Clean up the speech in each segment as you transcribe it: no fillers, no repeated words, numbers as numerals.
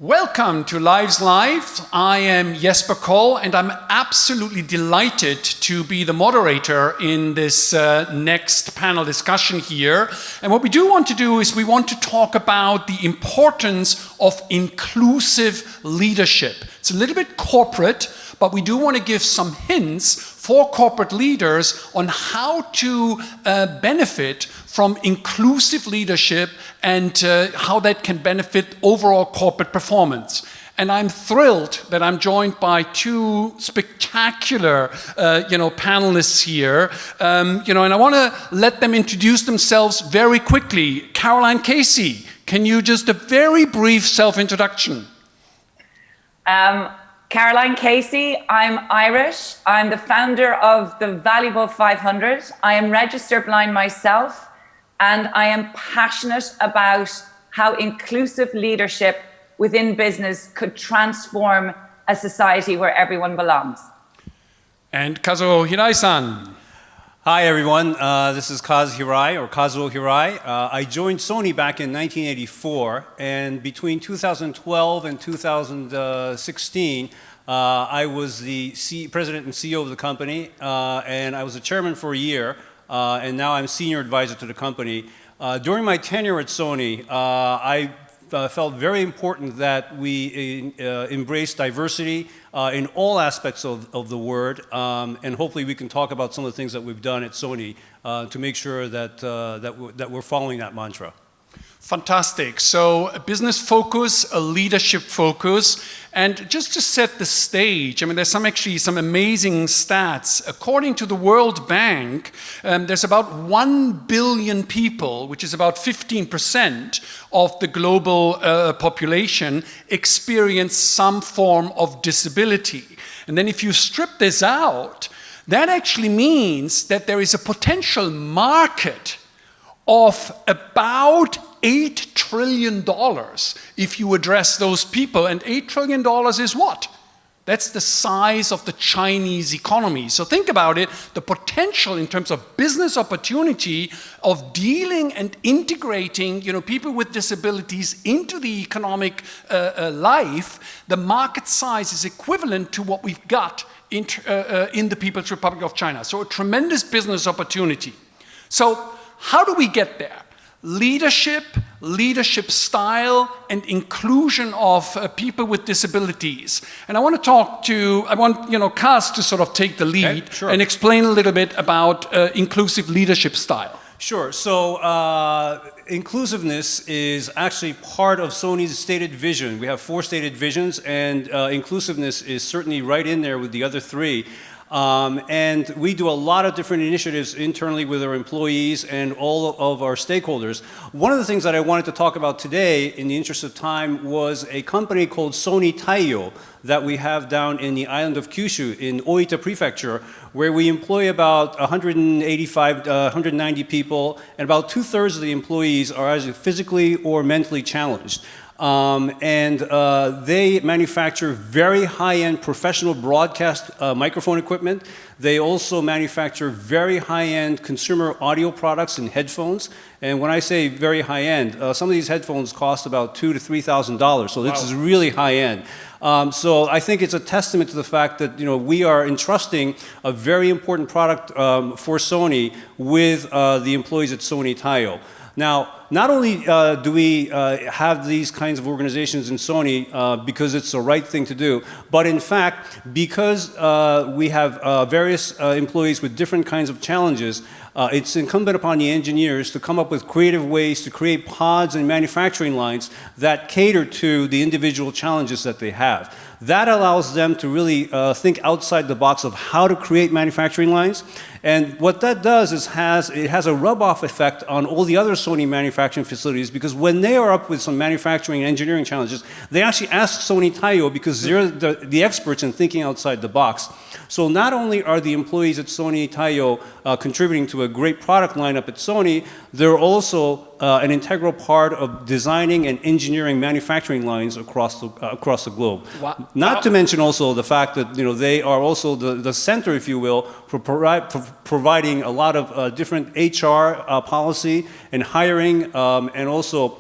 Welcome to Lives Live. I am Jesper Koll, and I'm absolutely delighted to be the moderator in this next panel discussion here. And what we do want to do is we want to talk about the importance of inclusive leadership. It's a little bit corporate, but we do want to give some hints for corporate leaders on how to benefit from inclusive leadership and how that can benefit overall corporate performance. And I'm thrilled that I'm joined by two spectacular, panelists here. And I want to let them introduce themselves very quickly. Caroline Casey, can you just a very brief self-introduction? Caroline Casey, I'm Irish. I'm the founder of the Valuable 500. I am registered blind myself, and I am passionate about how inclusive leadership within business could transform a society where everyone belongs. And Kazuo Hirai-san. Hi everyone, this is Kazuo HIRAI. I joined Sony back in 1984, and between 2012 and 2016, I was the president and CEO of the company, and I was the chairman for a year, and now I'm senior advisor to the company. During my tenure at Sony, I felt very important that we embrace diversity in all aspects of the word, and hopefully we can talk about some of the things that we've done at Sony to make sure that we're following that mantra. Fantastic. So a business focus, a leadership focus, and just to set the stage, I mean, there's some amazing stats. According to the World Bank, there's about 1 billion people, which is about 15% of the global population, experience some form of disability. And then if you strip this out, that actually means that there is a potential market of about $8 trillion if you address those people. And $8 trillion is what? That's the size of the Chinese economy. So think about it, the potential in terms of business opportunity of dealing and integrating people with disabilities into the economic life, the market size is equivalent to what we've got in the People's Republic of China. So a tremendous business opportunity. So how do we get there? Leadership style, and inclusion of people with disabilities. And I want Kaz to sort of take the lead, okay, sure, and explain a little bit about inclusive leadership style. Sure. So inclusiveness is actually part of Sony's stated vision. We have 4 stated visions, and inclusiveness is certainly right in there with the other 3. And we do a lot of different initiatives internally with our employees and all of our stakeholders. One of the things that I wanted to talk about today, in the interest of time, was a company called Sony Taiyo that we have down in the island of Kyushu in Oita Prefecture, where we employ about 190 people, and about 2/3 of the employees are either physically or mentally challenged. They manufacture very high-end professional broadcast microphone equipment. They also manufacture very high-end consumer audio products and headphones. And when I say very high-end, some of these headphones cost about $2,000 to $3,000. So this is really high-end. So I think it's a testament to the fact that we are entrusting a very important product for Sony with the employees at Sony Taiyo. Now, not only do we have these kinds of organizations in Sony because it's the right thing to do, but in fact, because we have various employees with different kinds of challenges, it's incumbent upon the engineers to come up with creative ways to create pods and manufacturing lines that cater to the individual challenges that they have. That allows them to really think outside the box of how to create manufacturing lines. And what that does is it has a rub-off effect on all the other Sony manufacturing facilities, because when they are up with some manufacturing and engineering challenges, they actually ask Sony Taiyo because they're the experts in thinking outside the box. So not only are the employees at Sony Taiyo contributing to a great product lineup at Sony, they're also an integral part of designing and engineering manufacturing lines across the globe. Wow. Not to mention also the fact that they are also the center, if you will, for providing a lot of different HR policy and hiring, and also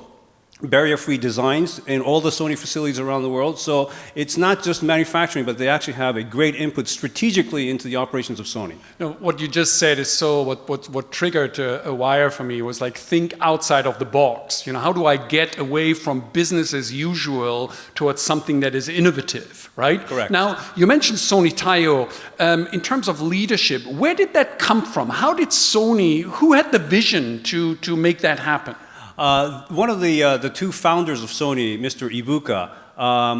barrier-free designs in all the Sony facilities around the world. So it's not just manufacturing, but they actually have a great input strategically into the operations of Sony. No, what you just said is so, what triggered a wire for me was like, think outside of the box. You know, how do I get away from business as usual towards something that is innovative, right? Correct. Now, you mentioned Sony Taiyo. In terms of leadership, where did that come from? How did Sony, who had the vision to make that happen? One of the two founders of Sony, Mr. Ibuka,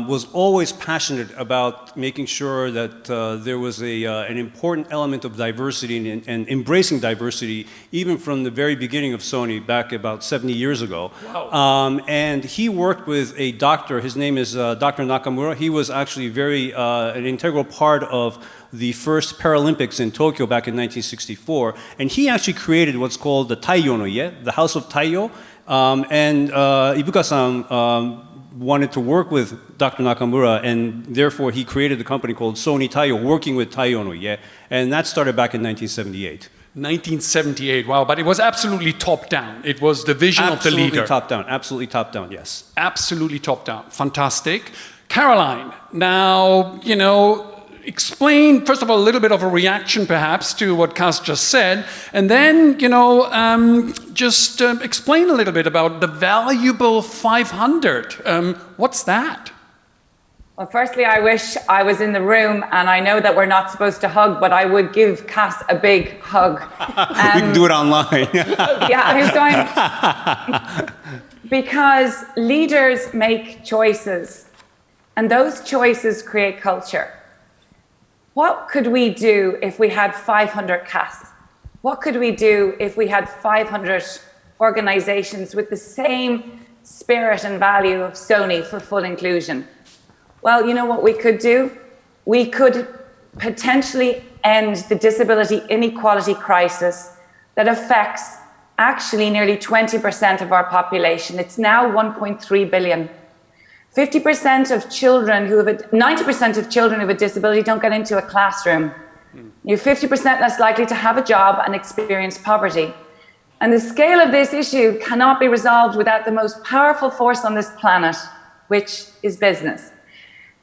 was always passionate about making sure that there was an important element of diversity and embracing diversity, even from the very beginning of Sony back about 70 years ago. Wow. And he worked with a doctor. His name is Dr. Nakamura. He was actually an integral part of the first Paralympics in Tokyo back in 1964. And he actually created what's called the Taiyo no Ie, the House of Taiyo. And Ibuka-san wanted to work with Dr. Nakamura, and therefore he created a company called Sony Taiyo, working with Taiyo no Ie, and that started back in 1978. 1978, wow, but it was absolutely top down. It was the vision of the leader. Absolutely top down, yes. Absolutely top down, fantastic. Caroline, now, you know, explain, first of all, a little bit of a reaction perhaps to what Kaz just said, and then, you know, just explain a little bit about the valuable 500. What's that? Well, firstly, I wish I was in the room, and I know that we're not supposed to hug, but I would give Cass a big hug. We can do it online. Yeah, I was going, because leaders make choices, and those choices create culture. What could we do if we had 500 Cass? What could we do if we had 500 organizations with the same spirit and value of Sony for full inclusion? Well, you know what we could do? We could potentially end the disability inequality crisis that affects actually nearly 20% of our population. It's now 1.3 billion. 50% of children 90% of children who have a disability don't get into a classroom. You're 50% less likely to have a job and experience poverty. And the scale of this issue cannot be resolved without the most powerful force on this planet, which is business.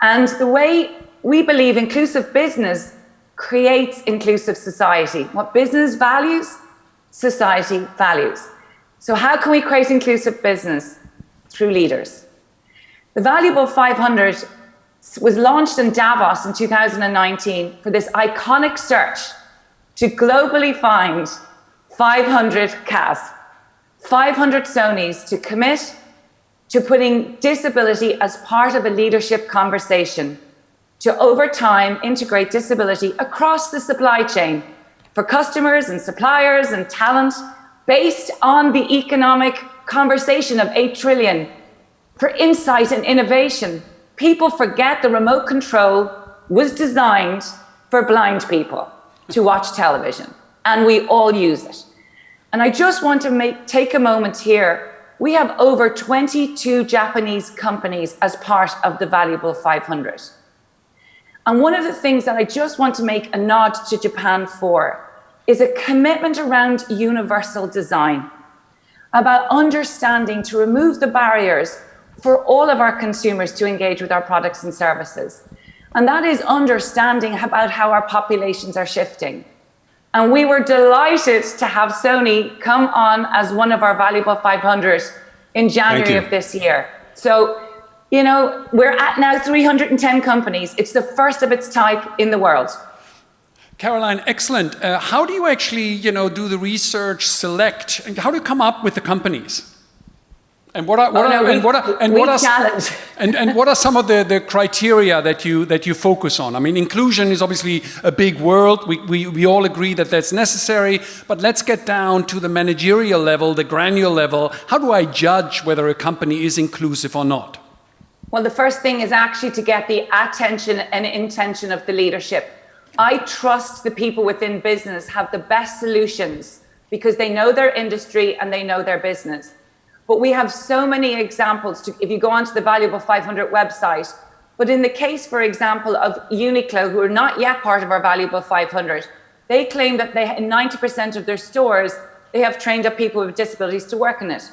And the way we believe inclusive business creates inclusive society. What business values, society values. So how can we create inclusive business? Through leaders. The Valuable 500 was launched in Davos in 2019 for this iconic search to globally find 500 Cass, 500 Sonys to commit to putting disability as part of a leadership conversation, to over time integrate disability across the supply chain for customers and suppliers and talent based on the economic conversation of 8 trillion. For insight and innovation, people forget the remote control was designed for blind people to watch television, and we all use it. And I just want to take a moment here. We have over 22 Japanese companies as part of the Valuable 500. And one of the things that I just want to make a nod to Japan for is a commitment around universal design, about understanding to remove the barriers for all of our consumers to engage with our products and services. And that is understanding about how our populations are shifting. And we were delighted to have Sony come on as one of our Valuable 500 in January of this year. So, you know, we're at now 310 companies. It's the first of its type in the world. Caroline, excellent. How do you actually, you know, do the research, select, and how do you come up with the companies? And what are some of the criteria that you focus on? I mean, inclusion is obviously a big word. We all agree that that's necessary, but let's get down to the managerial level, the granular level. How do I judge whether a company is inclusive or not? Well, the first thing is actually to get the attention and intention of the leadership. I trust the people within business have the best solutions because they know their industry and they know their business. But we have so many examples, if you go onto the Valuable 500 website, but in the case, for example, of Uniqlo, who are not yet part of our Valuable 500, they claim that in 90% of their stores, they have trained up people with disabilities to work in it.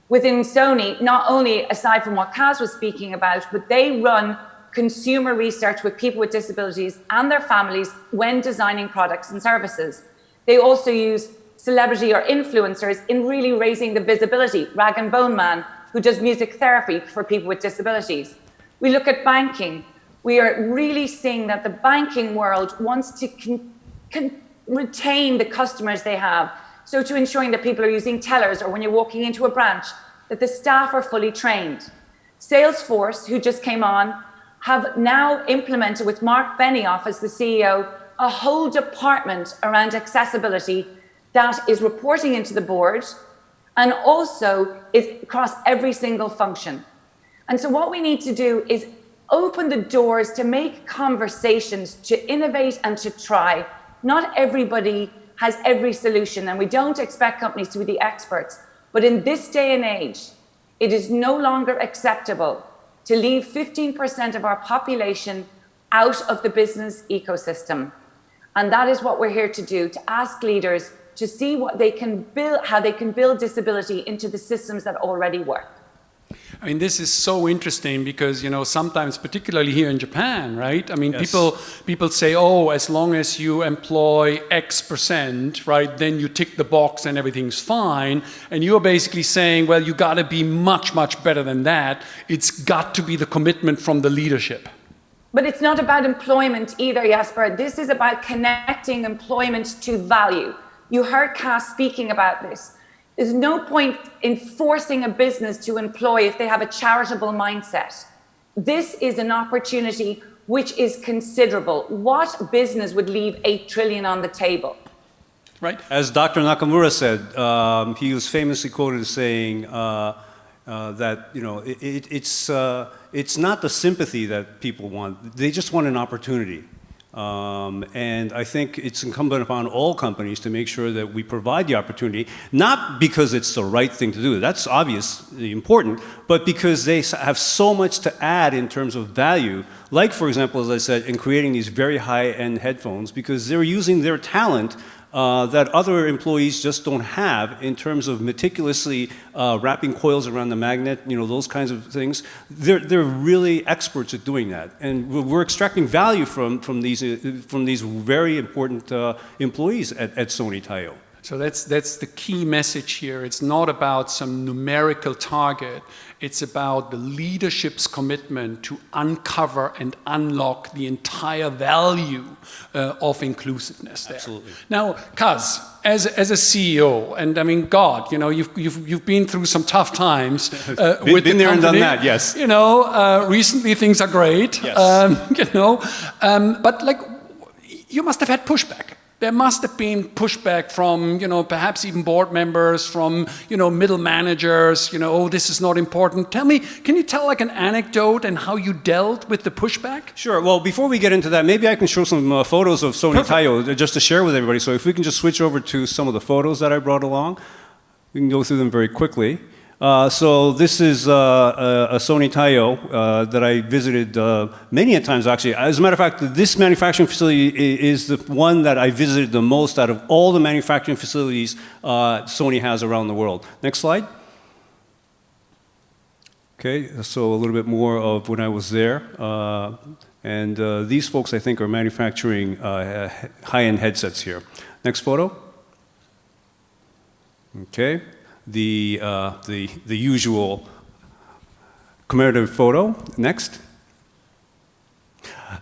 Within Sony, not only aside from what Kaz was speaking about, but they run consumer research with people with disabilities and their families when designing products and services. They also use celebrity or influencers in really raising the visibility. Rag and Bone Man, who does music therapy for people with disabilities. We look at banking. We are really seeing that the banking world wants to retain the customers they have. So to ensuring that people are using tellers, or when you're walking into a branch, that the staff are fully trained. Salesforce, who just came on, have now implemented with Mark Benioff as the CEO, a whole department around accessibility that is reporting into the board and also is across every single function. And so what we need to do is open the doors to make conversations, to innovate and to try. Not everybody has every solution, and we don't expect companies to be the experts. But in this day and age, it is no longer acceptable to leave 15% of our population out of the business ecosystem. And that is what we're here to do, to ask leaders to see what they can build, how they can build disability into the systems that already work. I mean, this is so interesting because, you know, sometimes, particularly here in Japan, right? I mean, Yes. people say, oh, as long as you employ X%, right, then you tick the box and everything's fine. And you're basically saying, well, you got to be much, much better than that. It's got to be the commitment from the leadership. But it's not about employment either, Jesper. This is about connecting employment to value. You heard Cass speaking about this. There's no point in forcing a business to employ if they have a charitable mindset. This is an opportunity which is considerable. What business would leave $8 trillion on the table? Right? As Dr. Nakamura said, he was famously quoted as saying that, you know, it's not the sympathy that people want. They just want an opportunity. And I think it's incumbent upon all companies to make sure that we provide the opportunity, not because it's the right thing to do, that's obviously important, but because they have so much to add in terms of value, like, for example, as I said, in creating these very high-end headphones, because they're using their talent that other employees just don't have in terms of meticulously wrapping coils around the magnet, you know, those kinds of things. They're really experts at doing that, and we're extracting value from these very important employees at Sony Taiyo. So that's the key message here. It's not about some numerical target. It's about the leadership's commitment to uncover and unlock the entire value of inclusiveness there. Absolutely. Now, Kaz, as a CEO, and I mean, God, you know, you've been through some tough times with been the there and done company. that, yes. You know, recently things are great. Yes. You know, but like, you must have had pushback. There must have been pushback from, you know, perhaps even board members, from, you know, middle managers, you know, oh, this is not important. Tell me, can you tell like an anecdote and how you dealt with the pushback? Sure. Well, before we get into that, maybe I can show some photos of Sony Taiyo just to share with everybody. So if we can just switch over to some of the photos that I brought along, we can go through them very quickly. So this is a Sony Taiyo that I visited many a times, actually. As a matter of fact, this manufacturing facility is the one that I visited the most out of all the manufacturing facilities Sony has around the world. Next slide. Okay, so a little bit more of when I was there. And these folks, I think, are manufacturing high-end headsets here. Next photo. Okay. The usual commemorative photo. Next.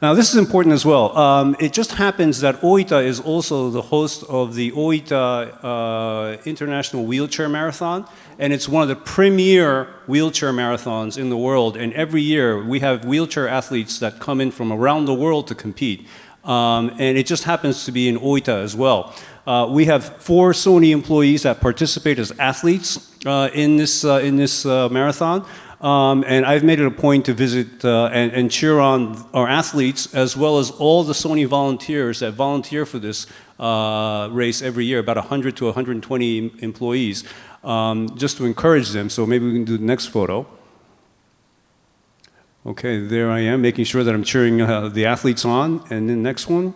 Now this is important as well. It just happens that Oita is also the host of the Oita International Wheelchair Marathon, and it's one of the premier wheelchair marathons in the world. And every year we have wheelchair athletes that come in from around the world to compete. And it just happens to be in Oita as well. We have 4 Sony employees that participate as athletes in this marathon. And I've made it a point to visit and cheer on our athletes, as well as all the Sony volunteers that volunteer for this race every year, about 100 to 120 employees, just to encourage them. So maybe we can do the next photo. Okay, there I am, making sure that I'm cheering the athletes on. And then next one.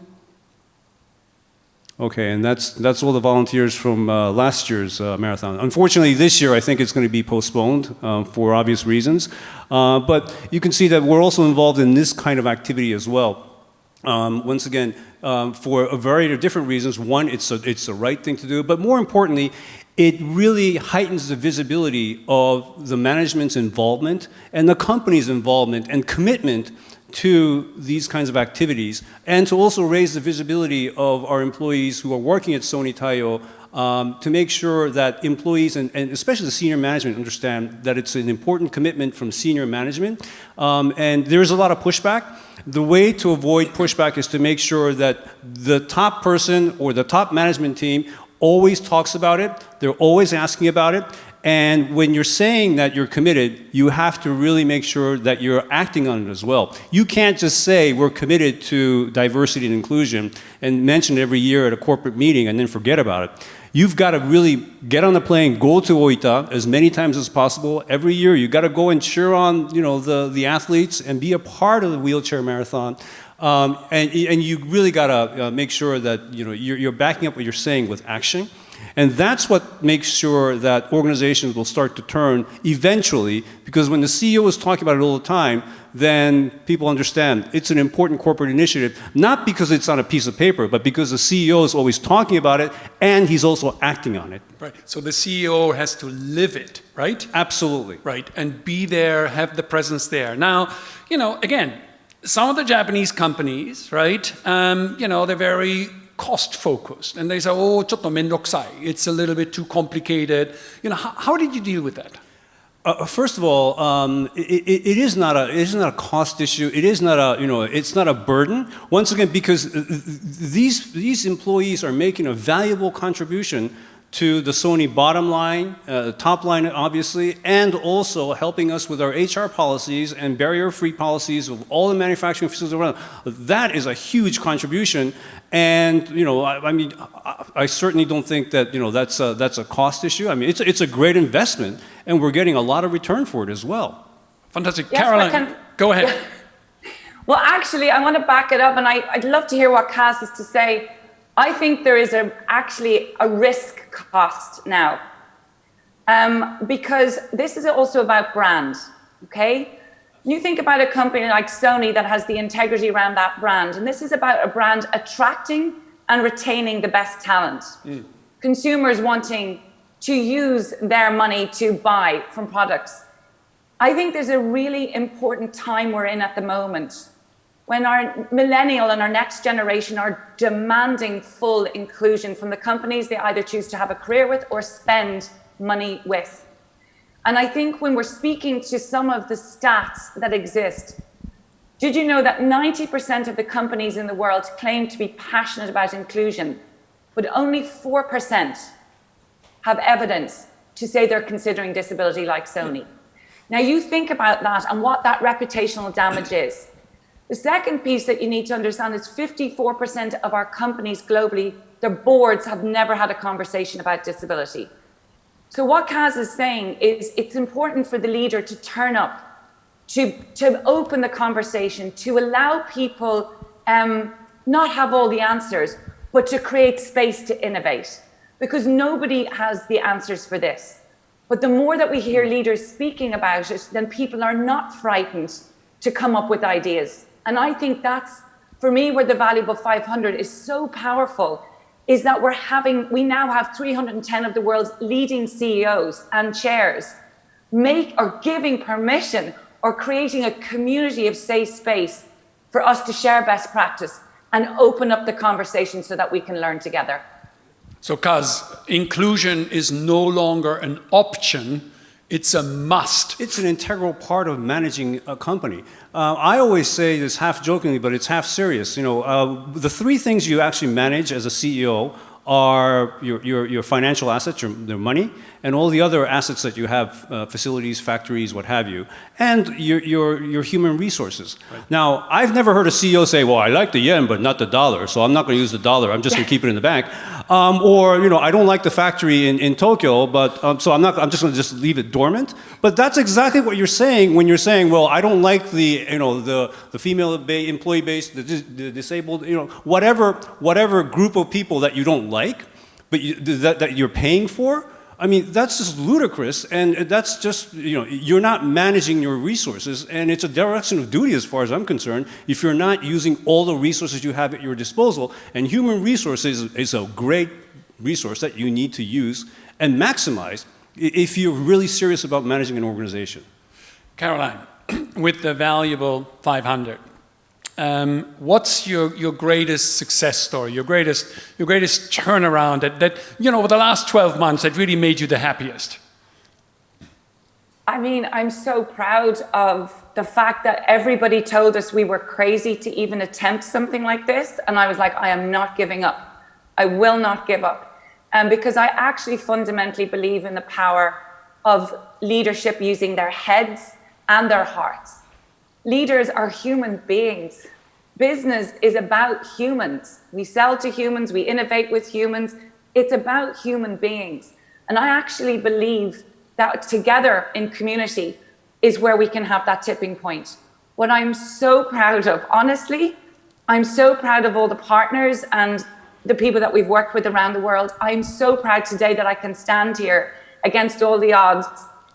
Okay, and that's all the volunteers from last year's marathon. Unfortunately, this year I think it's going to be postponed for obvious reasons. But you can see that we're also involved in this kind of activity as well. Once again, for a variety of different reasons. One, it's the right thing to do, but more importantly, it really heightens the visibility of the management's involvement and the company's involvement and commitment to these kinds of activities, and to also raise the visibility of our employees who are working at Sony Taiyo, to make sure that employees and especially the senior management understand that it's an important commitment from senior management. And there's a lot of pushback. The way to avoid pushback is to make sure that the top person or the top management team always talks about it. They're always asking about it. And when you're saying that you're committed, you have to really make sure that you're acting on it as well. You can't just say we're committed to diversity and inclusion and mention it every year at a corporate meeting and then forget about it. You've got to really get on the plane, go to Oita as many times as possible. Every year, you've got to go and cheer on, the athletes and be a part of the wheelchair marathon. And you really got to make sure that you're backing up what you're saying with action. And that's what makes sure that organizations will start to turn eventually, because when the CEO is talking about it all the time, then people understand it's an important corporate initiative, not because it's on a piece of paper, but because the CEO is always talking about it and he's also acting on it. Right. So the CEO has to live it, right? Absolutely. Right. And be there, have the presence there. Now, again, some of the Japanese companies, right, they're very cost-focused, and they say, oh, ちょっとめんどくさい. It's a little bit too complicated. How did you deal with that? First of all, it is not a cost issue. It is not it's not a burden. Once again, because these employees are making a valuable contribution to the Sony bottom line, top line obviously, and also helping us with our HR policies and barrier-free policies of all the manufacturing facilities around. That is a huge contribution, and I certainly don't think that that's a cost issue. I mean, it's a great investment, and we're getting a lot of return for it as well. Fantastic, Yes, Caroline. Go ahead. Well, actually, I want to back it up, and I'd love to hear what Kaz has to say. I think there is actually a risk cost now, because this is also about brand, okay? You think about a company like Sony that has the integrity around that brand, and this is about a brand attracting and retaining the best talent. Consumers wanting to use their money to buy from products. I think there's a really important time we're in at the moment, when our millennial and our next generation are demanding full inclusion from the companies they either choose to have a career with or spend money with. And I think when we're speaking to some of the stats that exist, did you know that 90% of the companies in the world claim to be passionate about inclusion, but only 4% have evidence to say they're considering disability like Sony? Now you think about that and what that reputational damage is. The second piece that you need to understand is 54% of our companies globally, their boards have never had a conversation about disability. So what Kaz is saying is it's important for the leader to turn up, to open the conversation, to allow people not have all the answers, but to create space to innovate, because nobody has the answers for this. But the more that we hear leaders speaking about it, then people are not frightened to come up with ideas. And I think that's, for me, where the Valuable 500 is so powerful, is that we now have 310 of the world's leading CEOs and chairs giving permission or creating a community of safe space for us to share best practice and open up the conversation so that we can learn together. So, Kaz, inclusion is no longer an option. It's a must. It's an integral part of managing a company. I always say this half jokingly, but it's half serious. The three things you actually manage as a CEO are your financial assets, their money, and all the other assets that you have, facilities, factories, what have you, and your human resources. Right. Now, I've never heard a CEO say, well, I like the yen, but not the dollar, so I'm not going to use the dollar, I'm just going to keep it in the bank. Or, I don't like the factory in Tokyo, but so I'm just going to just leave it dormant. But that's exactly what you're saying when you're saying, well, I don't like the female employee base, the disabled, whatever group of people that you don't like, but that you're paying for. I mean, that's just ludicrous, and that's just, you're not managing your resources, and it's a direction of duty as far as I'm concerned, if you're not using all the resources you have at your disposal, and human resources is a great resource that you need to use and maximize if you're really serious about managing an organization. Caroline, with the valuable 500, what's your greatest success story, your greatest turnaround that over the last 12 months that really made you the happiest? I mean, I'm so proud of the fact that everybody told us we were crazy to even attempt something like this. And I was like, I am not giving up. I will not give up. Because I actually fundamentally believe in the power of leadership using their heads and their hearts. Leaders are human beings. Business is about humans. We sell to humans, we innovate with humans. It's about human beings. And I actually believe that together in community is where we can have that tipping point. What I'm so proud of, honestly, I'm so proud of all the partners and the people that we've worked with around the world. I'm so proud today that I can stand here against all the odds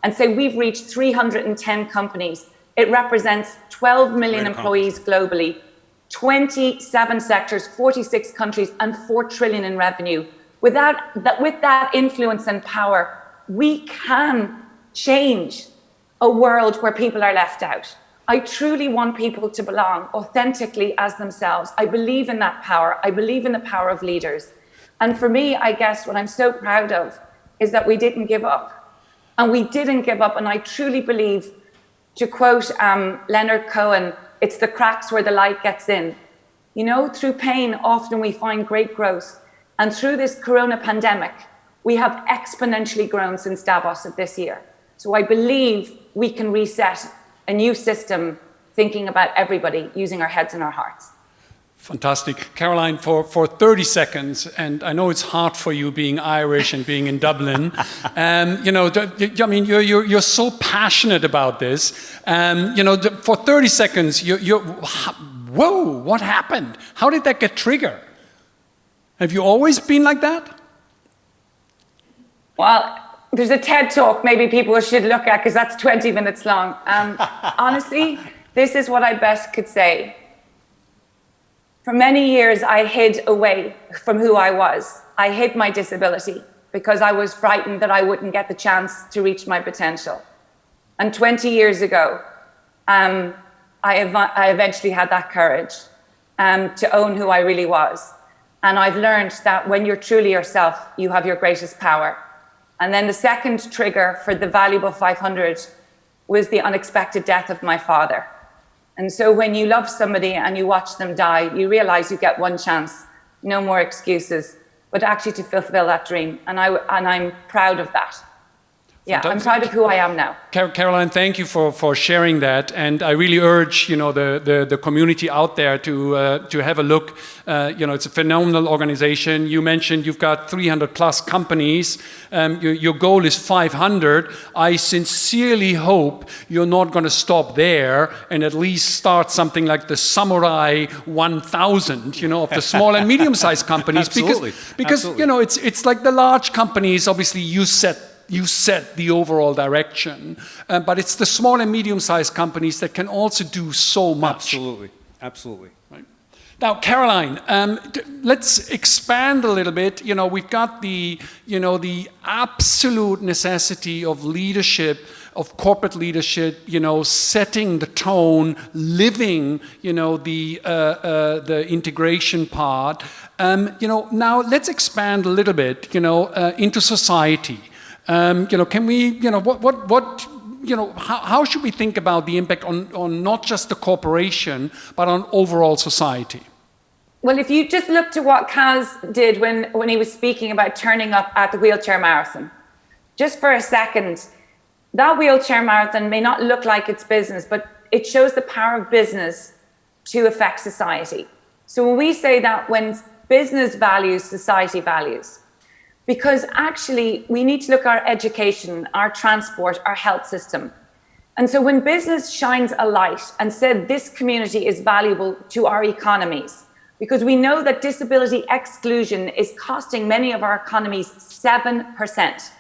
and say we've reached 310 companies. It represents 12 million employees globally, 27 sectors, 46 countries, and 4 trillion in revenue. With that influence and power, we can change a world where people are left out. I truly want people to belong authentically as themselves. I believe in that power. I believe in the power of leaders. And for me, I guess what I'm so proud of is that we didn't give up. And we didn't give up. And I truly believe, to quote Leonard Cohen, it's the cracks where the light gets in. Through pain, often we find great growth. And through this corona pandemic, we have exponentially grown since Davos of this year. So I believe we can reset a new system, thinking about everybody, using our heads and our hearts. Fantastic. Caroline, for 30 seconds, and I know it's hard for you being Irish and being in Dublin, you're so passionate about this. For 30 seconds, whoa, what happened? How did that get triggered? Have you always been like that? Well, there's a TED talk maybe people should look at because that's 20 minutes long. Honestly, this is what I best could say. For many years, I hid away from who I was. I hid my disability because I was frightened that I wouldn't get the chance to reach my potential. And 20 years ago, I eventually had that courage to own who I really was. And I've learned that when you're truly yourself, you have your greatest power. And then the second trigger for the valuable 500 was the unexpected death of my father. And so when you love somebody and you watch them die, you realize you get one chance, no more excuses, but actually to fulfill that dream. And I'm proud of that. Yeah, I'm proud of who I am now. Caroline, thank you for sharing that, and I really urge the community out there to have a look. It's a phenomenal organization. You mentioned you've got 300 plus companies. Your goal is 500. I sincerely hope you're not going to stop there and at least start something like the Samurai 1000. Of the small and medium-sized companies. Absolutely. Because it's like the large companies. Obviously, you set the overall direction, but it's the small and medium-sized companies that can also do so much. Absolutely. Right. Now, Caroline, let's expand a little bit. We've got the absolute necessity of leadership, of corporate leadership. Setting the tone, living. The integration part. Now let's expand a little bit. Into society. Can we, how should we think about the impact on not just the corporation, but on overall society? Well, if you just look to what Kaz did when he was speaking about turning up at the wheelchair marathon, just for a second, that wheelchair marathon may not look like it's business, but it shows the power of business to affect society. So when we say that when business values, society values, because actually we need to look at our education, our transport, our health system. And so when business shines a light and said this community is valuable to our economies, because we know that disability exclusion is costing many of our economies 7%.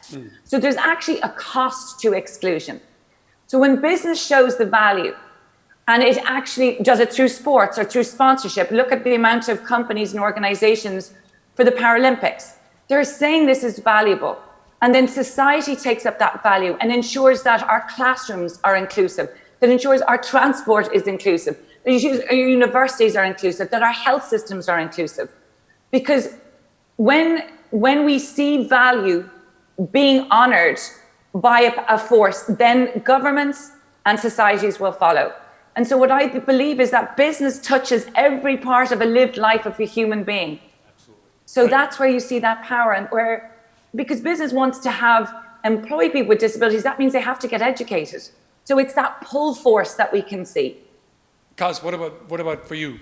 So there's actually a cost to exclusion. So when business shows the value, and it actually does it through sports or through sponsorship, look at the amount of companies and organizations for the Paralympics. They're saying this is valuable. And then society takes up that value and ensures that our classrooms are inclusive, that ensures our transport is inclusive, that ensures our universities are inclusive, that our health systems are inclusive. Because when we see value being honored by a force, then governments and societies will follow. And so what I believe is that business touches every part of a lived life of a human being. Absolutely. So that's where you see that power, and where, because business wants to employ people with disabilities, that means they have to get educated. So it's that pull force that we can see. Kaz, what about for you?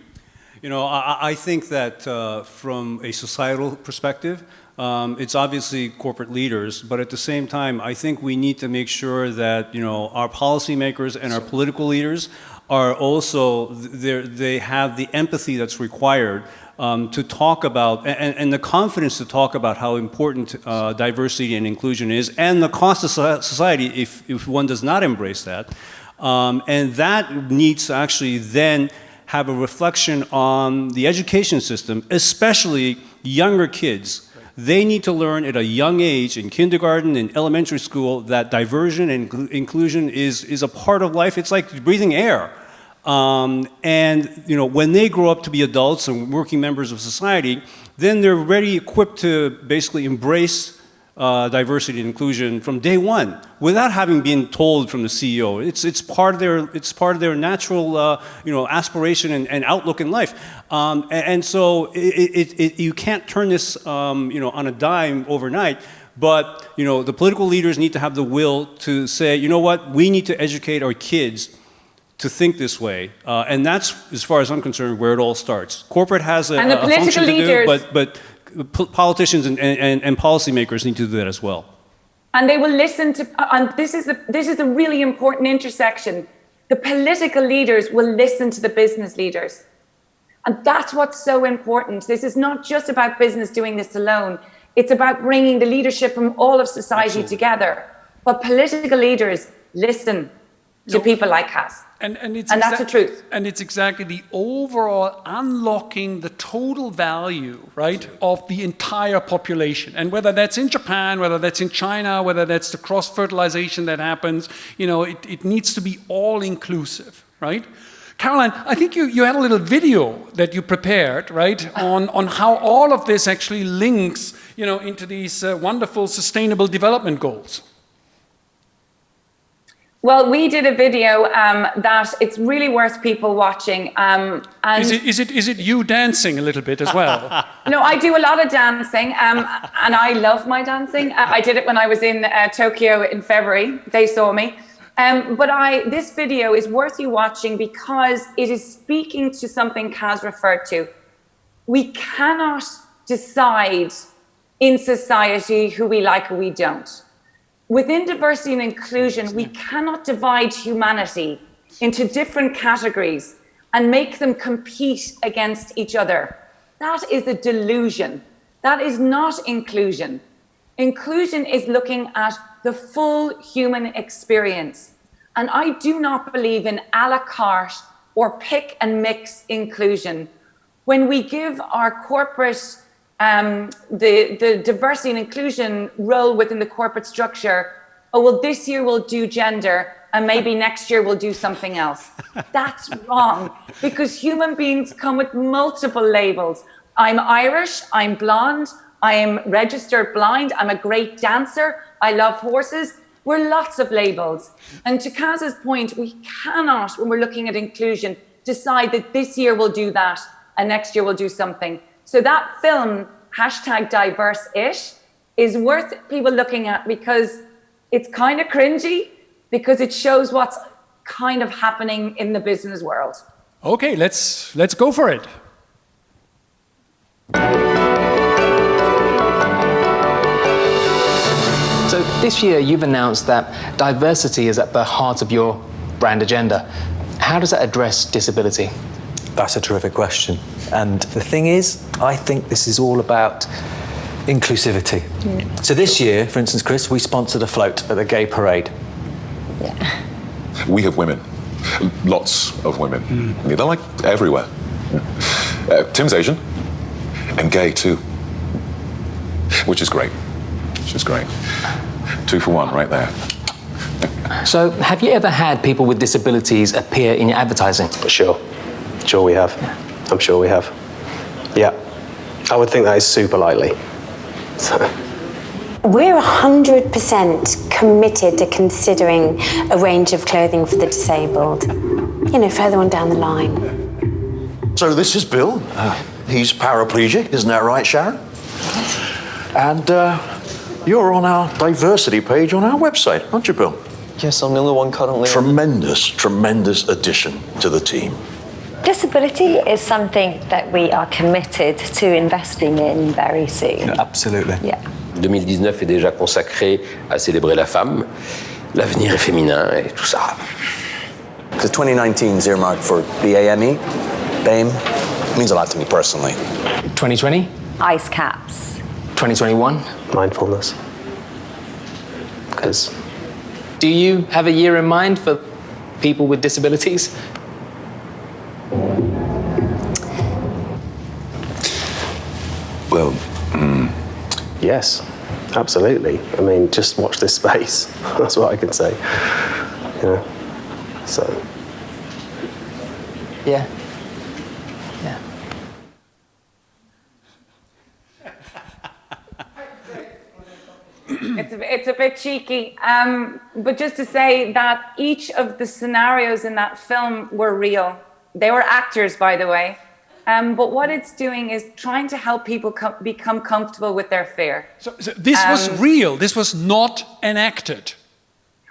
You know, I think that from a societal perspective, it's obviously corporate leaders, but at the same time, I think we need to make sure that, you know, our policymakers and our political leaders are also, they have the empathy that's required to talk about, and the confidence to talk about how important diversity and inclusion is, and the cost of society if one does not embrace that. And that needs to actually then have a reflection on the education system, especially younger kids. They need to learn at a young age, in kindergarten, in elementary school, that diversion and inclusion is a part of life. It's like breathing air. And you know, when they grow up to be adults and working members of society, then they're ready, equipped to basically embrace diversity and inclusion from day one, without having been told from the CEO. It's part of their natural you know, aspiration and outlook in life. And so you can't turn this you know, on a dime overnight. But you know, the political leaders need to have the will to say, you know what, we need to educate our kids to think this way, and that's, as far as I'm concerned, where it all starts. Corporate has a function to do, but politicians and policymakers need to do that as well. And they will listen to, and this is a really important intersection. The political leaders will listen to the business leaders. And that's what's so important. This is not just about business doing this alone. It's about bringing the leadership from all of society together. But political leaders listen to people like us. And that's the truth. And it's exactly the overall unlocking the total value, right, of the entire population. And whether that's in Japan, whether that's in China, whether that's the cross-fertilization that happens, you know, it needs to be all-inclusive, right? Caroline, I think you had a little video that you prepared, right, on how all of this actually links, you know, into these wonderful sustainable development goals. Well, we did a video that it's really worth people watching. And is it you dancing a little bit as well? No, I do a lot of dancing, and I love my dancing. I did it when I was in Tokyo in February. They saw me. But this video is worth you watching because it is speaking to something Kaz referred to. We cannot decide in society who we like or we don't. Within diversity and inclusion, we cannot divide humanity into different categories and make them compete against each other. That is a delusion. That is not inclusion. Inclusion is looking at the full human experience. And I do not believe in a la carte or pick and mix inclusion. When we give our corporate the diversity and inclusion role within the corporate structure, oh, well, this year we'll do gender and maybe next year we'll do something else. That's wrong, because human beings come with multiple labels. I'm Irish, I'm blonde, I am registered blind, I'm a great dancer, I love horses. We're lots of labels. And to Kaz's point, we cannot, when we're looking at inclusion, decide that this year we'll do that and next year we'll do something. So that film, #diverse-ish, is worth people looking at because it's kind of cringy, because it shows what's kind of happening in the business world. Okay, let's go for it. So this year you've announced that diversity is at the heart of your brand agenda. How does that address disability? That's a terrific question. And the thing is, I think this is all about inclusivity. So this year, for instance, Chris, we sponsored a float at the gay parade. We have women, lots of women. They're like everywhere. Tim's Asian and gay too, which is great. 2 for 1 right there. So have you ever had people with disabilities appear in your advertising? Sure we have. I'm sure we have. Yeah, I would think that is super likely. So. We're 100% committed to considering a range of clothing for the disabled, further on down the line. So this is Bill. He's paraplegic, isn't that right, Sharon? And you're on our diversity page on our website, aren't you, Bill? Yes, I'm the only one currently. Tremendous addition to the team. Disability is something that we are committed to investing in very soon. Absolutely. Yeah. 2019 est déjà consacré à célébrer la femme, l'avenir est féminin et tout ça. The 2019 is earmarked for the AME, BAME. It means a lot to me personally. 2020? Ice caps. 2021? Mindfulness. Because. Do you have a year in mind for people with disabilities? Well, Yes, absolutely. I mean, just watch this space. That's what I can say. So. Yeah. It's a bit cheeky, but just to say that each of the scenarios in that film were real. They were actors, by the way. But what it's doing is trying to help people become comfortable with their fear. So this was real. This was not enacted.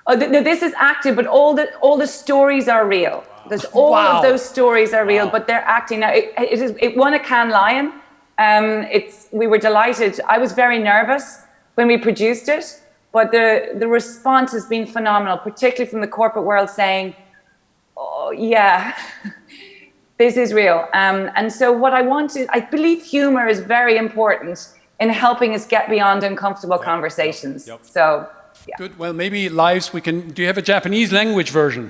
Oh, this is acted, but all the stories are real. There's all of those stories are real, but they're acting. Now, it won a Cannes Lion. We were delighted. I was very nervous when we produced it, but the response has been phenomenal, particularly from the corporate world saying, "Oh yeah." This is real. And so what I believe humor is very important in helping us get beyond uncomfortable conversations. So, yeah. Good. Well, maybe lives do you have a Japanese language version?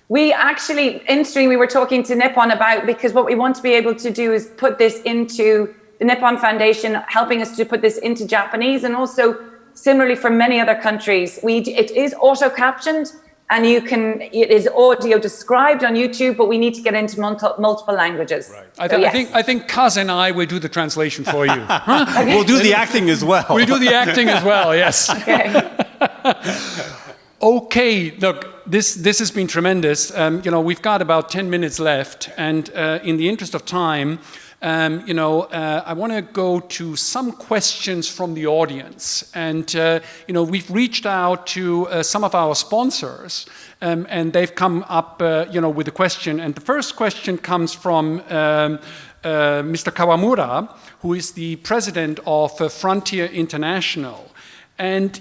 We actually, in stream, we were talking to Nippon about, because what we want to be able to do is put this into the Nippon Foundation, helping us to put this into Japanese, and also similarly for many other countries. It is auto-captioned, and it is audio described on YouTube, but we need to get into multiple languages. Right. I think Kaz and I will do the translation for you. We'll do the acting as well. We do the acting as well, yes. Okay. Okay, look, this has been tremendous. We've got about 10 minutes left, and in the interest of time, I want to go to some questions from the audience. And, we've reached out to some of our sponsors, and they've come up, with a question. And the first question comes from Mr. Kawamura, who is the president of Frontier International. And,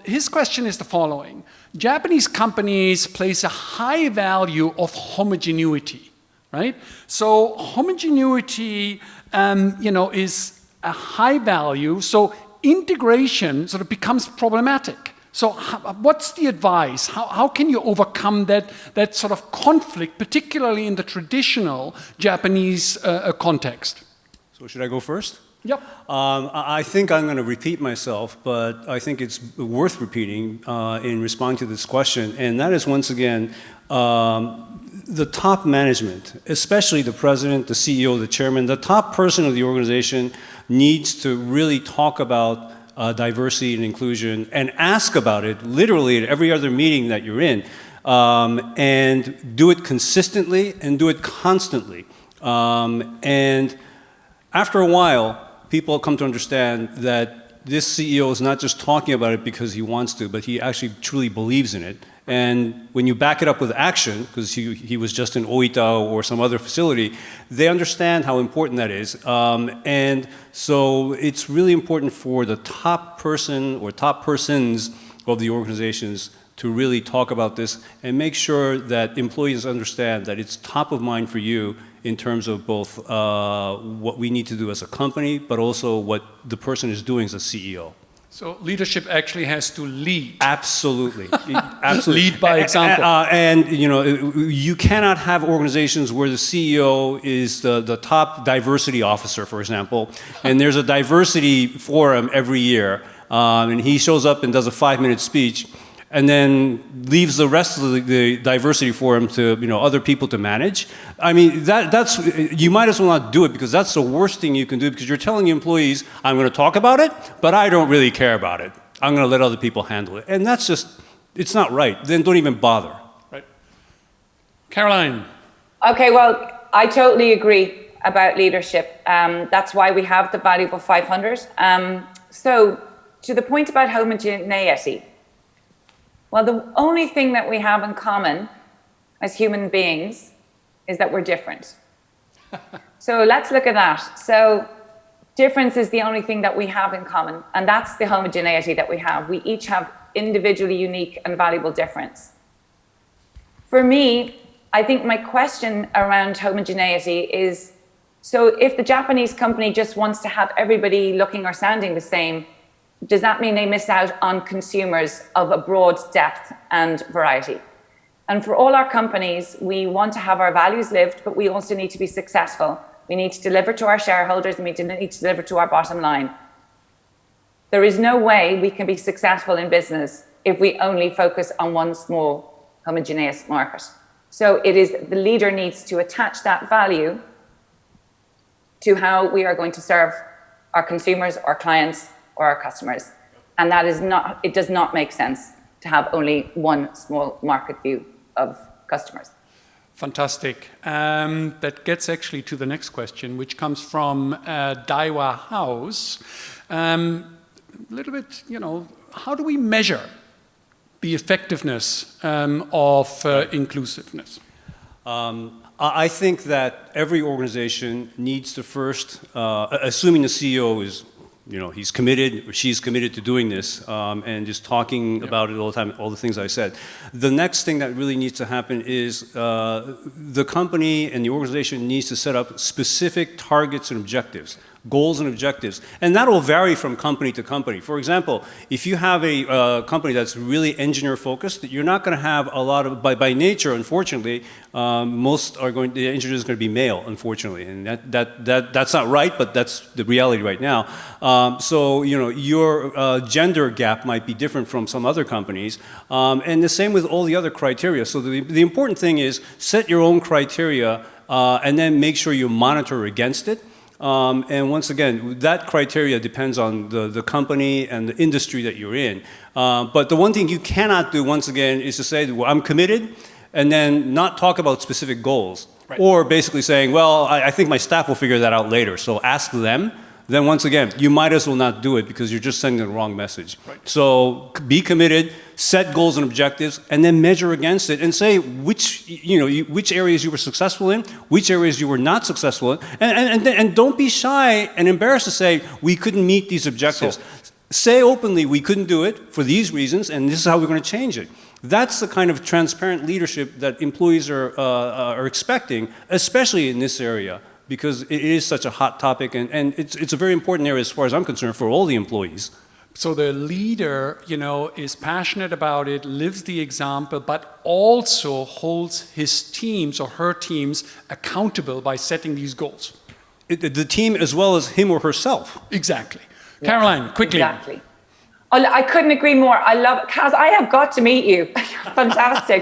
his question is the following. Japanese companies place a high value of homogeneity, right? So homogeneity, is a high value. So integration sort of becomes problematic. So what's the advice? How can you overcome that sort of conflict, particularly in the traditional Japanese context? So should I go first? Yep. I think I'm going to repeat myself, but I think it's worth repeating in responding to this question. And that is, once again, the top management, especially the president, the CEO, the chairman, the top person of the organization needs to really talk about diversity and inclusion and ask about it literally at every other meeting that you're in, and do it consistently and do it constantly. And after a while, people come to understand that this CEO is not just talking about it because he wants to, but he actually truly believes in it. And when you back it up with action, because he was just in Oita or some other facility, they understand how important that is. And so it's really important for the top person or top persons of the organizations to really talk about this and make sure that employees understand that it's top of mind for you in terms of both what we need to do as a company, but also what the person is doing as a CEO. So leadership actually has to lead. Absolutely. Absolutely. Lead by example. And you know, you cannot have organizations where the CEO is the top diversity officer, for example, and there's a diversity forum every year, and he shows up and does a 5-minute speech, and then leaves the rest of the diversity forum to other people to manage. I mean, that's you might as well not do it, because that's the worst thing you can do, because you're telling your employees, I'm going to talk about it, but I don't really care about it. I'm going to let other people handle it. And that's just, it's not right. Then don't even bother. Right. Caroline. Okay, well, I totally agree about leadership. That's why we have the valuable 500. So to the point about homogeneity, well, the only thing that we have in common as human beings is that we're different. So let's look at that. So difference is the only thing that we have in common, and that's the homogeneity that we have. We each have individually unique and valuable difference. For me, I think my question around homogeneity is, so if the Japanese company just wants to have everybody looking or sounding the same, does that mean they miss out on consumers of a broad depth and variety? And for all our companies, we want to have our values lived, but we also need to be successful. We need to deliver to our shareholders, and we need to deliver to our bottom line. There is no way we can be successful in business if we only focus on one small homogeneous market. So it is, the leader needs to attach that value to how we are going to serve our consumers, our clients, or our customers. And that is not, it does not make sense to have only one small market view of customers. Fantastic. That gets actually to the next question, which comes from Daiwa House. A little bit, how do we measure the effectiveness of inclusiveness? I think that every organization needs to first, assuming the CEO is, he's committed or she's committed to doing this and just talking about it all the time, all the things I said. The next thing that really needs to happen is the company and the organization needs to set up specific targets and objectives, goals and objectives. And that will vary from company to company. For example, if you have a company that's really engineer focused, you're not going to have a lot of, by nature, unfortunately, the engineer is going to be male, unfortunately. And that's not right, but that's the reality right now. So, your gender gap might be different from some other companies. And the same with all the other criteria. So the important thing is set your own criteria and then make sure you monitor against it. And once again, that criteria depends on the company and the industry that you're in. But the one thing you cannot do, once again, is to say, well, I'm committed, and then not talk about specific goals. Right. Or basically saying, well, I think my staff will figure that out later, so ask them. Then once again, you might as well not do it because you're just sending the wrong message. Right. So be committed, set goals and objectives, and then measure against it and say which areas you were successful in, which areas you were not successful in, and don't be shy and embarrassed to say we couldn't meet these objectives. So, say openly we couldn't do it for these reasons, and this is how we're going to change it. That's the kind of transparent leadership that employees are expecting, especially in this area, because it is such a hot topic, and it's a very important area as far as I'm concerned for all the employees. So the leader, is passionate about it, lives the example, but also holds his teams or her teams accountable by setting these goals. The team as well as him or herself. Exactly. Yeah. Caroline, quickly. Exactly. I couldn't agree more. I love it. Kaz, I have got to meet you. Fantastic.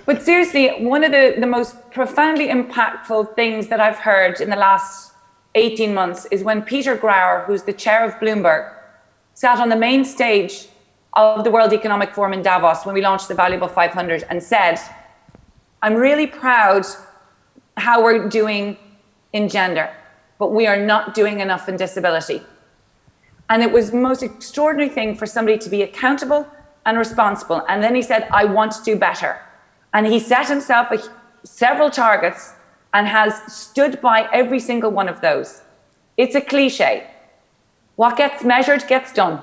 But seriously, one of the most profoundly impactful things that I've heard in the last 18 months is when Peter Grauer, who's the chair of Bloomberg, sat on the main stage of the World Economic Forum in Davos when we launched the Valuable 500 and said, I'm really proud how we're doing in gender, but we are not doing enough in disability. And it was the most extraordinary thing for somebody to be accountable and responsible. And then he said, I want to do better. And he set himself several targets and has stood by every single one of those. It's a cliche. What gets measured gets done.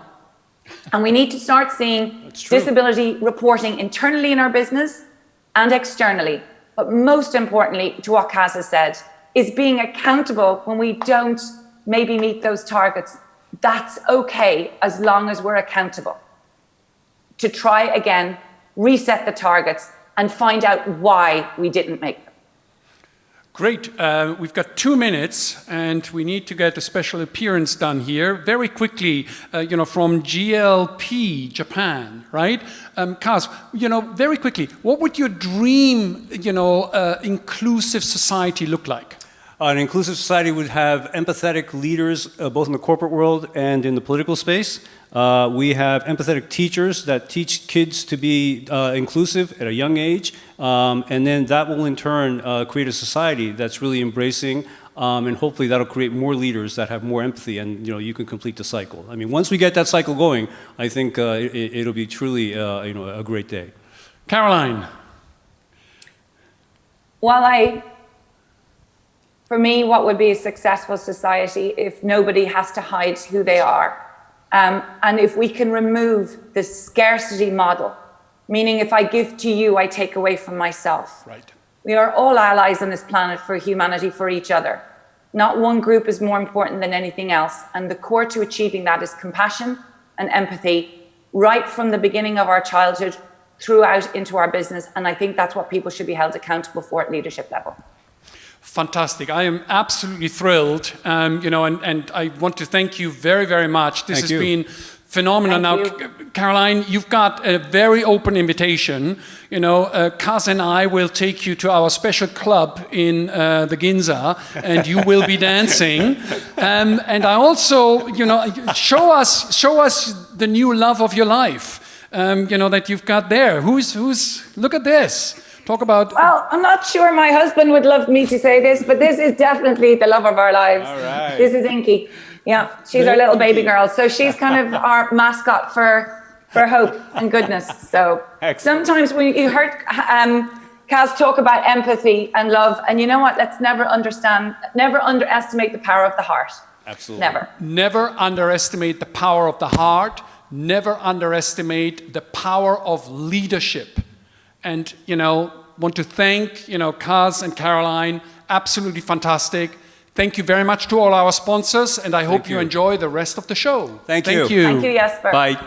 And we need to start seeing disability reporting internally in our business and externally. But most importantly, to what Kaz has said, is being accountable when we don't maybe meet those targets. That's okay as long as we're accountable. To try again, reset the targets, and find out why we didn't make them. Great. We've got 2 minutes, and we need to get a special appearance done here. Very quickly, from GLP, Japan, right? Kaz, very quickly, what would your dream, inclusive society look like? An inclusive society would have empathetic leaders, both in the corporate world and in the political space. We have empathetic teachers that teach kids to be inclusive at a young age, and then that will in turn create a society that's really embracing, and hopefully that'll create more leaders that have more empathy, and you can complete the cycle. I mean, once we get that cycle going, I think it'll be truly a great day. Caroline. For me, what would be a successful society if nobody has to hide who they are? And if we can remove the scarcity model, meaning if I give to you, I take away from myself. Right. We are all allies on this planet for humanity, for each other. Not one group is more important than anything else. And the core to achieving that is compassion and empathy, right from the beginning of our childhood throughout into our business. And I think that's what people should be held accountable for at leadership level. Fantastic. I am absolutely thrilled, and I want to thank you very, very much. This has been phenomenal. Now, Caroline, you've got a very open invitation. Kaz and I will take you to our special club in the Ginza, and you will be dancing. And I also, show us the new love of your life, that you've got there. Look at this. Talk about... Well, I'm not sure my husband would love me to say this, but this is definitely the love of our lives. All right. This is Inky. Yeah, she's our little baby girl. So she's kind of our mascot for hope and goodness. So sometimes when you heard Kaz talk about empathy and love, and you know what? Let's never underestimate the power of the heart. Absolutely. Never. Never underestimate the power of the heart. Never underestimate the power of leadership. And, want to thank, Kaz and Caroline. Absolutely fantastic. Thank you very much to all our sponsors, and I hope you enjoy the rest of the show. Thank you. Thank you, Jesper. Bye.